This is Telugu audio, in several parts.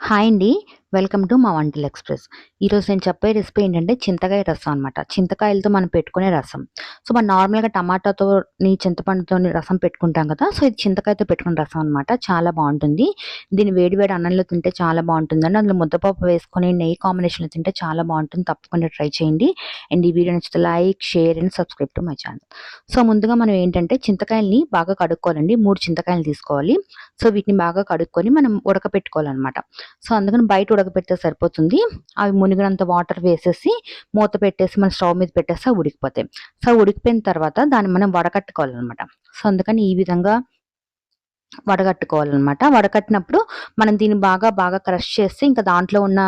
హాయ్ అండి. వెల్కమ్ టు మా వంటల ఎక్స్‌ప్రెస్. ఈరోజు నేను చెప్పే రెసిపీ ఏంటంటే చింతకాయ రసం అనమాట. చింతకాయలతో మనం పెట్టుకునే రసం. సో, మనం నార్మల్‌గా టమాటాతోని, చింతపండుతోని రసం పెట్టుకుంటాం కదా! సో, ఇది చింతకాయతో పెట్టుకున్న రసం అనమాట. చాలా బావుంటుంది. దీన్ని వేడి వేడి అన్నంలో తింటే చాలా బావుంటుందండి. అందులో ముద్దపప్పు వేసుకొని నెయ్యి కాంబినేషన్‌లో తింటే చాలా బావుంటుంది. తప్పకుండా ట్రై చేయండి. అండ్ ఈ వీడియో నచ్చితే like, share and subscribe to my channel. So, ముందుగా మనం ఏంటంటే చింతకాయలని బాగా కడుక్కోవాలండి. 3 చింతకాయలు తీసుకోవాలి. సో, వీటిని బాగా కడుక్కొని మనం ఉడకపెట్టుకోవాలనమాట. సో, అందుకని బయట ఉడకబెడితే సరిపోతుంది. అవి మునిగినంత వాటర్ వేసేసి, మూత పెట్టేసి మనం స్టవ్ మీద పెట్టేస్తే అవి ఉడికిపోతాయి. సో, ఉడికిపోయిన తర్వాత దాన్ని మనం వడకట్టుకోవాలనమాట. సో, అందుకని ఈ విధంగా వడగట్టుకోవాలనమాట. వడకట్టినప్పుడు మనం దీన్ని బాగా క్రష్ చేస్తే ఇంకా దాంట్లో ఉన్న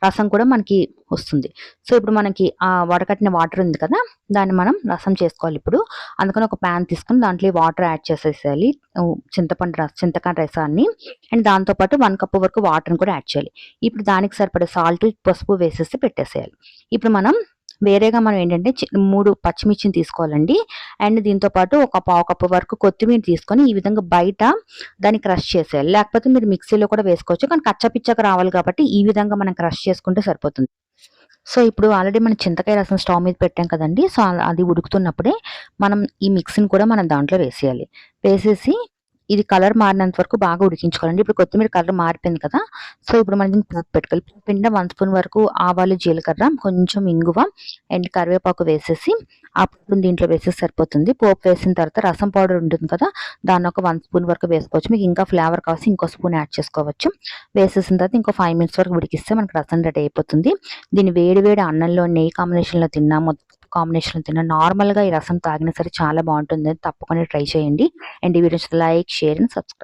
రసం కూడా మనకి వస్తుంది. సో, ఇప్పుడు మనకి ఆ వడకట్టిన వాటర్ ఉంది కదా! దాన్ని మనం రసం చేసుకోవాలిప్పుడు. అందుకని ఒక పాన్ తీసుకొని దాంట్లో ఈ వాటర్ యాడ్ చేసేసేయాలి. చింతకాయ రసాన్ని. అండ్ దాంతో పాటు 1 కప్ వరకు వాటర్‌ని కూడా యాడ్ చేయాలి. ఇప్పుడు దానికి సరిపడే సాల్ట్, పసుపు వేసేసి పెట్టేసేయాలి. ఇప్పుడు మనం వేరేగా మనం ఏంటంటే 3 పచ్చిమిర్చిని తీసుకోవాలండి. అండ్ దీంతో పాటు ఒక పావు కప్పు వరకు కొత్తిమీర తీసుకొని ఈ విధంగా బయట దాన్ని క్రష్ చేసేయాలి. లేకపోతే మీరు మిక్సీలో కూడా వేసుకోవచ్చు. కానీ కచ్చాపిచ్చాగా రావాలి కాబట్టి ఈ విధంగా మనం క్రష్ చేసుకుంటే సరిపోతుంది. సో, ఇప్పుడు ఆల్రెడీ మనం చింతకాయ రసం స్టవ్ మీద పెట్టాం కదండీ! సో, అది ఉడుకుతున్నప్పుడే మనం ఈ మిక్సీని కూడా మనం దాంట్లో వేసేయాలి. వేసేసి ఇది కలర్ మారినంత వరకు బాగా ఉడికించుకోవాలండి. ఇప్పుడు కొత్తిమీర కలర్ మారిపోయింది కదా! సో, ఇప్పుడు మనం దీనికి పోపు పెట్టుకోవాలి. పోపు పిండి 1 స్పూన్ వరకు ఆవాలు, జీలకర్ర, కొంచెం ఇంగువ అండ్ కరివేపాకు వేసేసి ఆ పోపుని దీంట్లో వేసేస్తే సరిపోతుంది. పోపు వేసిన తర్వాత రసం పౌడర్ ఉంటుంది కదా! దాన్ని ఒక 1 స్పూన్ వరకు వేసుకోవచ్చు. మీకు ఇంకా ఫ్లేవర్ కావాల్సి ఇంకో స్పూన్ యాడ్ చేసుకోవచ్చు. వేసేసిన తర్వాత ఇంకో 5 మినిట్స్ వరకు ఉడికిస్తే మనకు రసం రెడీ అయిపోతుంది. దీన్ని వేడి వేడి అన్నంలో నెయ్యి కాంబినేషన్‌లో తిన్నా, ముద్దపప్పు కాంబినేషన్‌లో తిన్నా, నార్మల్‌గా ఈ రసం తాగినా సరే చాలా బావుంటుంది. తప్పకుండా ట్రై చేయండి. అండ్ ఈ వీడియో నచ్చితే లైక్, షేర్ అండ్ సబ్స్క్రైబ్.